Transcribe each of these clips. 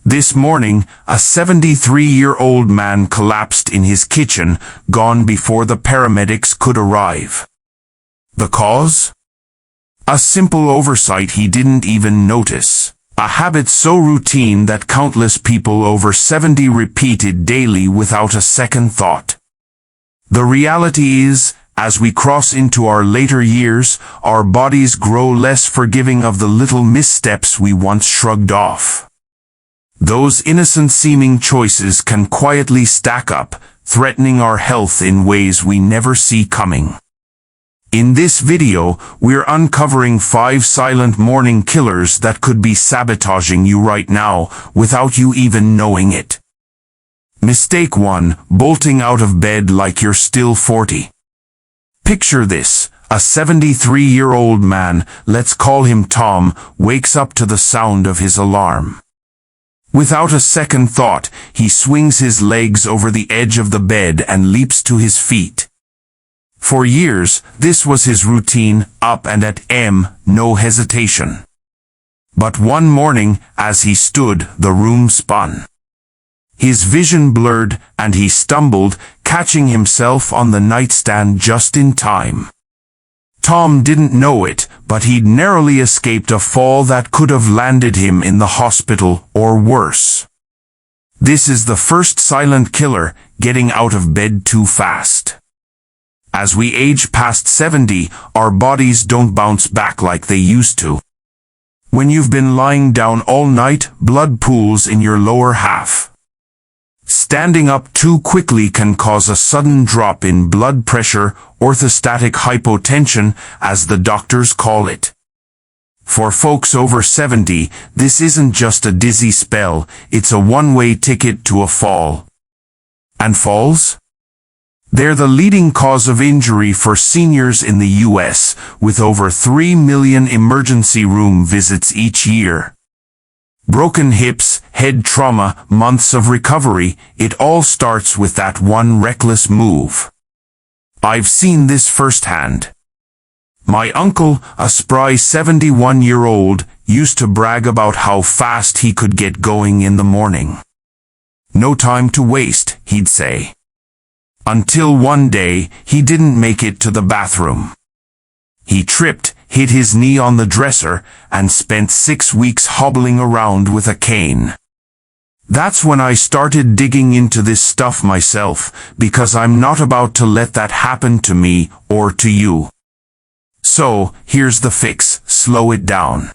This morning, a 73-year-old man collapsed in his kitchen, gone before the paramedics could arrive. The cause? A simple oversight he didn't even notice. A habit so routine that countless people over 70 repeat it daily without a second thought. The reality is, as we cross into our later years, our bodies grow less forgiving of the little missteps we once shrugged off. Those innocent-seeming choices can quietly stack up, threatening our health in ways we never see coming. In this video, we're uncovering 5 silent morning killers that could be sabotaging you right now, without you even knowing it. Mistake 1. Bolting out of bed like you're still 40. Picture this. A 73-year-old man, let's call him Tom, wakes up to the sound of his alarm. Without a second thought, he swings his legs over the edge of the bed and leaps to his feet. For years, this was his routine, up and at M, no hesitation. But one morning, as he stood, the room spun. His vision blurred, and he stumbled, catching himself on the nightstand just in time. Tom didn't know it, but he'd narrowly escaped a fall that could have landed him in the hospital, or worse. This is the first silent killer, getting out of bed too fast. As we age past 70, our bodies don't bounce back like they used to. When you've been lying down all night, blood pools in your lower half. Standing up too quickly can cause a sudden drop in blood pressure, orthostatic hypotension, as the doctors call it. For folks over 70, this isn't just a dizzy spell, it's a one-way ticket to a fall. And falls? They're the leading cause of injury for seniors in the U.S., with over 3 million emergency room visits each year. Broken hips, head trauma, months of recovery, it all starts with that one reckless move. I've seen this firsthand. My uncle, a spry 71-year-old, used to brag about how fast he could get going in the morning. No time to waste, he'd say. Until one day, he didn't make it to the bathroom. He tripped, hit his knee on the dresser, and spent 6 weeks hobbling around with a cane. That's when I started digging into this stuff myself, because I'm not about to let that happen to me, or to you. So, here's the fix: slow it down.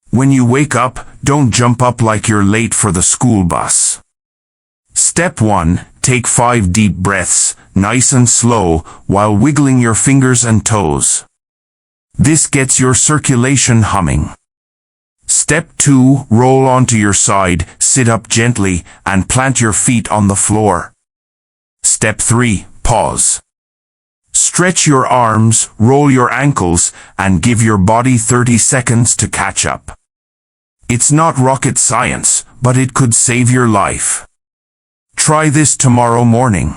When you wake up, don't jump up like you're late for the school bus. Step 1. Take 5 deep breaths, nice and slow, while wiggling your fingers and toes. This gets your circulation humming. Step 2. Roll onto your side, sit up gently, and plant your feet on the floor. Step 3. Pause. Stretch your arms, roll your ankles, and give your body 30 seconds to catch up. It's not rocket science, but it could save your life. Try this tomorrow morning.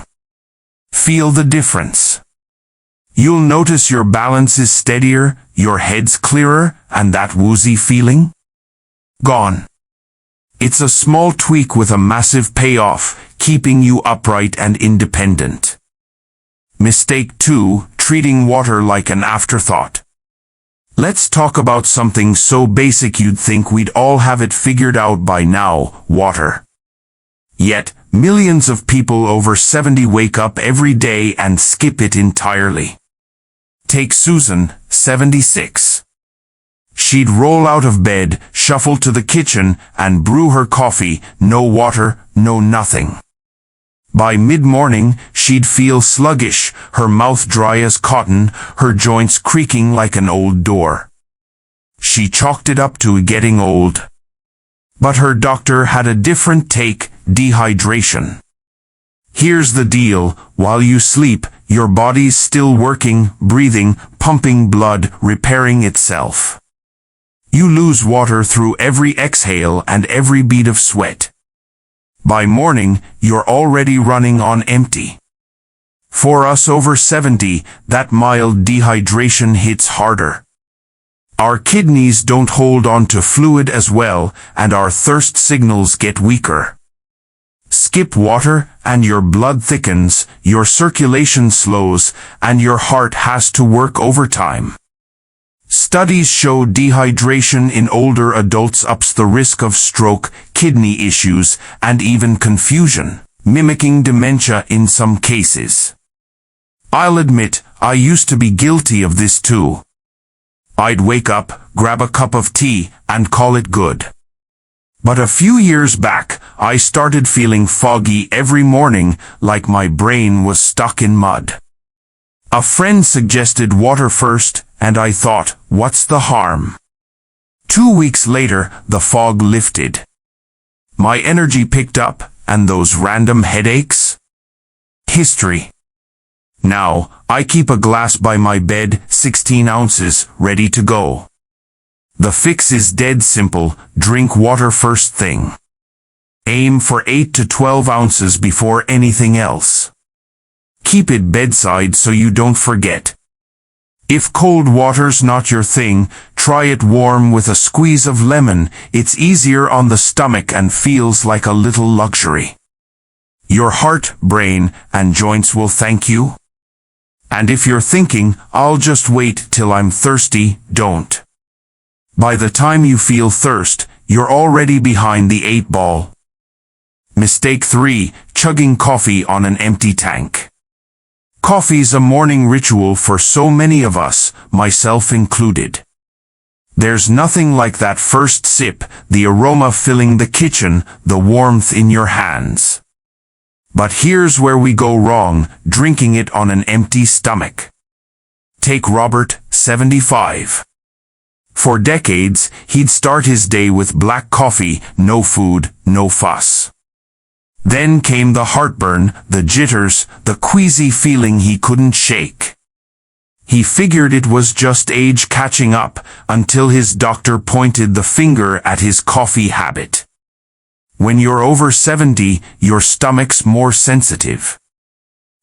Feel the difference. You'll notice your balance is steadier, your head's clearer, and that woozy feeling? Gone. It's a small tweak with a massive payoff, keeping you upright and independent. Mistake 2. Treating water like an afterthought. Let's talk about something so basic you'd think we'd all have it figured out by now: water. Yet, millions of people over 70 wake up every day and skip it entirely. Take Susan, 76. She'd roll out of bed, shuffle to the kitchen, and brew her coffee, no water, no nothing. By mid-morning, she'd feel sluggish, her mouth dry as cotton, her joints creaking like an old door. She chalked it up to getting old. But her doctor had a different take: dehydration. Here's the deal: while you sleep, your body's still working, breathing, pumping blood, repairing itself. You lose water through every exhale and every bead of sweat. By morning, you're already running on empty. For us over 70, that mild dehydration hits harder. Our kidneys don't hold on to fluid as well, and our thirst signals get weaker. Skip water, and your blood thickens, your circulation slows, and your heart has to work overtime. Studies show dehydration in older adults ups the risk of stroke, kidney issues, and even confusion, mimicking dementia in some cases. I'll admit, I used to be guilty of this too. I'd wake up, grab a cup of tea, and call it good. But a few years back, I started feeling foggy every morning, like my brain was stuck in mud. A friend suggested water first, and I thought, what's the harm? 2 weeks later, the fog lifted. My energy picked up, and those random headaches? History. Now, I keep a glass by my bed, 16 ounces, ready to go. The fix is dead simple: drink water first thing. Aim for 8 to 12 ounces before anything else. Keep it bedside so you don't forget. If cold water's not your thing, try it warm with a squeeze of lemon. It's easier on the stomach and feels like a little luxury. Your heart, brain, and joints will thank you. And if you're thinking, I'll just wait till I'm thirsty, don't. By the time you feel thirst, you're already behind the 8 ball. Mistake 3, chugging coffee on an empty tank. Coffee's a morning ritual for so many of us, myself included. There's nothing like that first sip, the aroma filling the kitchen, the warmth in your hands. But here's where we go wrong, drinking it on an empty stomach. Take Robert, 75. For decades, he'd start his day with black coffee, no food, no fuss. Then came the heartburn, the jitters, the queasy feeling he couldn't shake. He figured it was just age catching up, until his doctor pointed the finger at his coffee habit. When you're over 70, your stomach's more sensitive.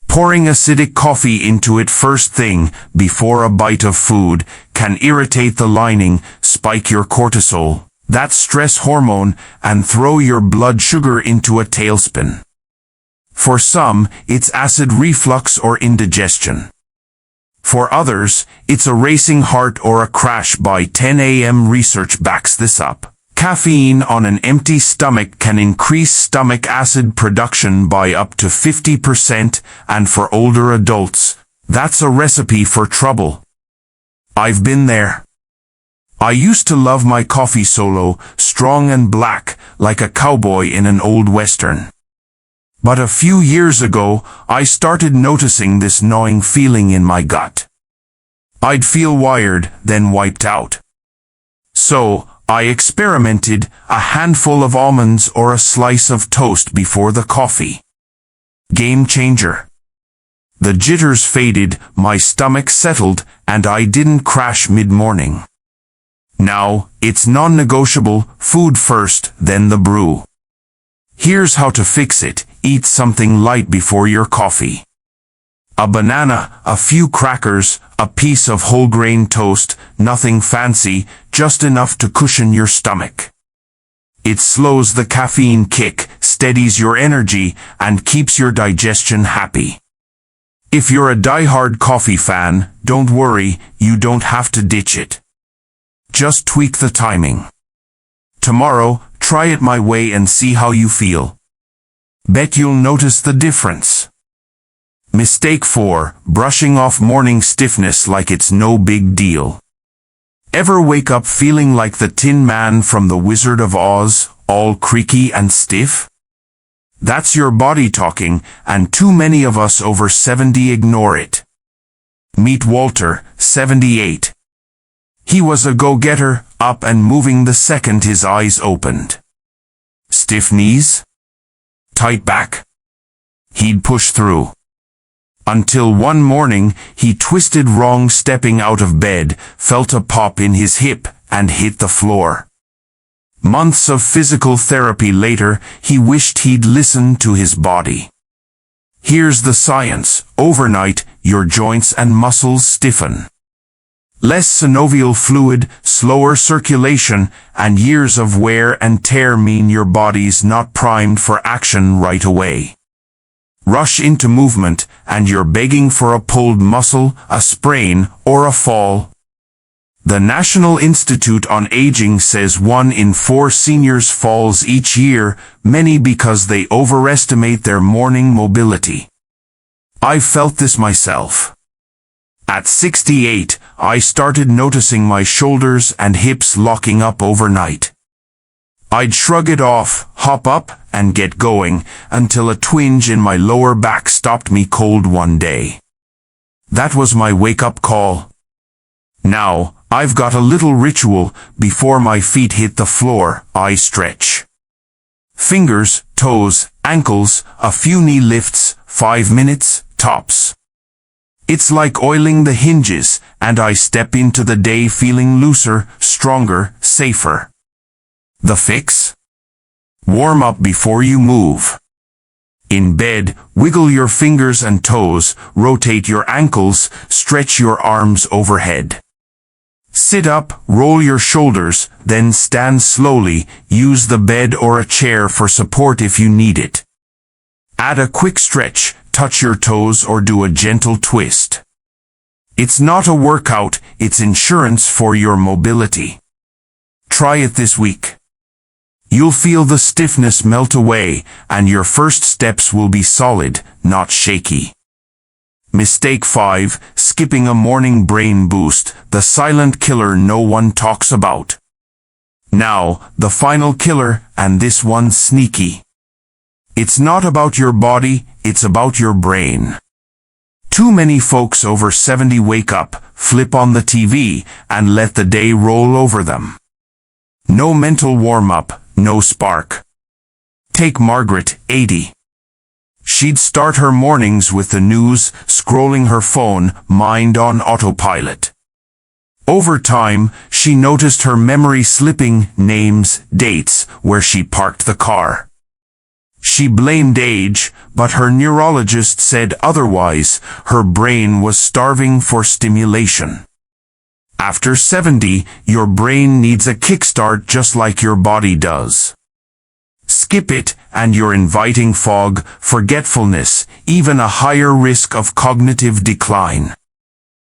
Pouring acidic coffee into it first thing, before a bite of food, can irritate the lining, spike your cortisol, that stress hormone, and throw your blood sugar into a tailspin. For some, it's acid reflux or indigestion. For others, it's a racing heart or a crash by 10 a.m. Research backs this up. Caffeine on an empty stomach can increase stomach acid production by up to 50%, and for older adults, that's a recipe for trouble. I've been there. I used to love my coffee solo, strong and black, like a cowboy in an old western. But a few years ago, I started noticing this gnawing feeling in my gut. I'd feel wired, then wiped out. So, I experimented, a handful of almonds or a slice of toast before the coffee. Game changer. The jitters faded, my stomach settled, and I didn't crash mid-morning. Now, it's non-negotiable, food first, then the brew. Here's how to fix it: eat something light before your coffee. A banana, a few crackers, a piece of whole grain toast, nothing fancy, just enough to cushion your stomach. It slows the caffeine kick, steadies your energy, and keeps your digestion happy. If you're a die-hard coffee fan, don't worry, you don't have to ditch it. Just tweak the timing. Tomorrow, try it my way and see how you feel. Bet you'll notice the difference. Mistake 4, brushing off morning stiffness like it's no big deal. Ever wake up feeling like the Tin Man from The Wizard of Oz, all creaky and stiff? That's your body talking, and too many of us over 70 ignore it. Meet Walter, 78. He was a go-getter, up and moving the second his eyes opened. Stiff knees? Tight back? He'd push through. Until one morning, he twisted wrong stepping out of bed, felt a pop in his hip, and hit the floor. Months of physical therapy later, he wished he'd listened to his body. Here's the science: overnight, your joints and muscles stiffen. Less synovial fluid, slower circulation, and years of wear and tear mean your body's not primed for action right away. Rush into movement, and you're begging for a pulled muscle, a sprain, or a fall. The National Institute on Aging says 1 in 4 seniors falls each year, many because they overestimate their morning mobility. I've felt this myself. At 68, I started noticing my shoulders and hips locking up overnight. I'd shrug it off, hop up, and get going, until a twinge in my lower back stopped me cold one day. That was my wake-up call. Now, I've got a little ritual. Before my feet hit the floor, I stretch. Fingers, toes, ankles, a few knee lifts, 5 minutes, tops. It's like oiling the hinges, and I step into the day feeling looser, stronger, safer. The fix? Warm up before you move. In bed, wiggle your fingers and toes, rotate your ankles, stretch your arms overhead. Sit up, roll your shoulders, then stand slowly, use the bed or a chair for support if you need it. Add a quick stretch, touch your toes or do a gentle twist. It's not a workout, it's insurance for your mobility. Try it this week. You'll feel the stiffness melt away, and your first steps will be solid, not shaky. Mistake 5, skipping a morning brain boost, the silent killer no one talks about. Now, the final killer, and this one's sneaky. It's not about your body, it's about your brain. Too many folks over 70 wake up, flip on the TV, and let the day roll over them. No mental warm-up, no spark. Take Margaret, 80. She'd start her mornings with the news, scrolling her phone, mind on autopilot. Over time, she noticed her memory slipping, names, dates, where she parked the car. She blamed age, but her neurologist said otherwise. Her brain was starving for stimulation. After 70, your brain needs a kickstart just like your body does. Skip it, and you're inviting fog, forgetfulness, even a higher risk of cognitive decline.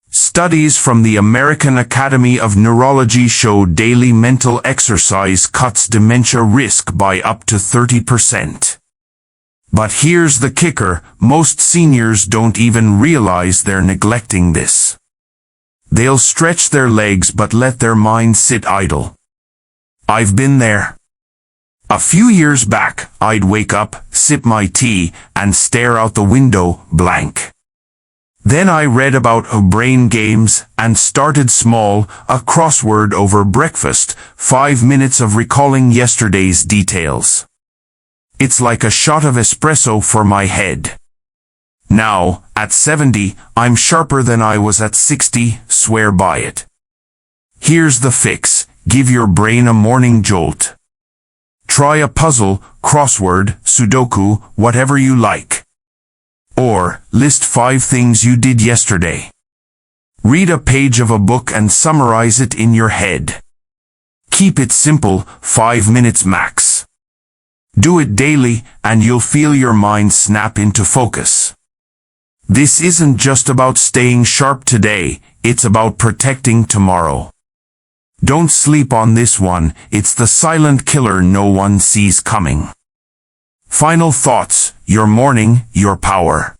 Studies from the American Academy of Neurology show daily mental exercise cuts dementia risk by up to 30%. But here's the kicker, most seniors don't even realize they're neglecting this. They'll stretch their legs but let their mind sit idle. I've been there. A few years back, I'd wake up, sip my tea, and stare out the window, blank. Then I read about brain games, and started small, a crossword over breakfast, 5 minutes of recalling yesterday's details. It's like a shot of espresso for my head. Now, at 70, I'm sharper than I was at 60, swear by it. Here's the fix, give your brain a morning jolt. Try a puzzle, crossword, Sudoku, whatever you like. Or, list 5 things you did yesterday. Read a page of a book and summarize it in your head. Keep it simple, 5 minutes max. Do it daily, and you'll feel your mind snap into focus. This isn't just about staying sharp today, it's about protecting tomorrow. Don't sleep on this one, it's the silent killer no one sees coming. Final thoughts, your morning, your power.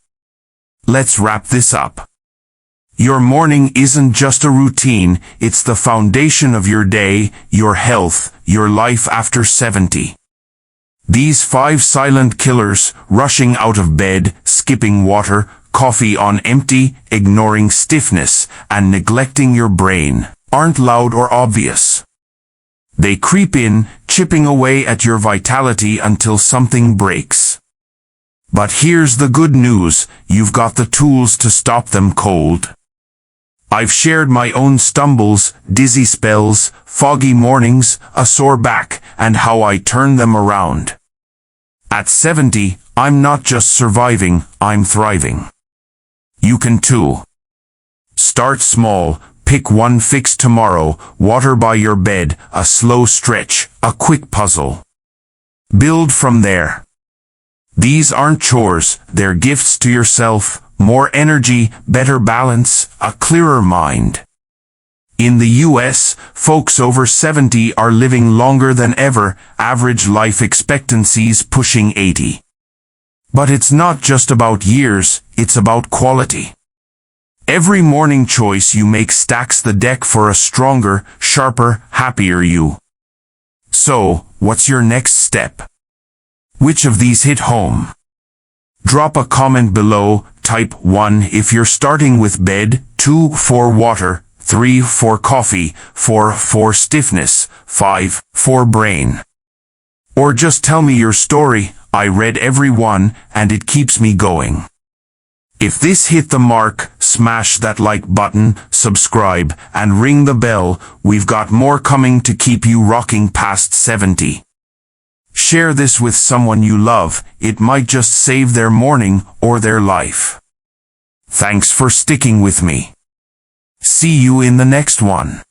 Let's wrap this up. Your morning isn't just a routine, it's the foundation of your day, your health, your life after 70. These 5 silent killers, rushing out of bed, skipping water, coffee on empty, ignoring stiffness, and neglecting your brain, aren't loud or obvious. They creep in, chipping away at your vitality until something breaks. But here's the good news, you've got the tools to stop them cold. I've shared my own stumbles, dizzy spells, foggy mornings, a sore back, and how I turned them around. At 70, I'm not just surviving, I'm thriving. You can too. Start small, Pick one fix tomorrow, water by your bed, a slow stretch, a quick puzzle. Build from there. These aren't chores, they're gifts to yourself, more energy, better balance, a clearer mind. In the US, folks over 70 are living longer than ever, average life expectancies pushing 80. But it's not just about years, it's about quality. Every morning choice you make stacks the deck for a stronger, sharper, happier you. So, what's your next step? Which of these hit home? Drop a comment below, type 1 if you're starting with bed, 2 for water, 3 for coffee, 4 for stiffness, 5 for brain. Or just tell me your story, I read every one, and it keeps me going. If this hit the mark, smash that like button, subscribe, and ring the bell, we've got more coming to keep you rocking past 70. Share this with someone you love, it might just save their morning or their life. Thanks for sticking with me. See you in the next one.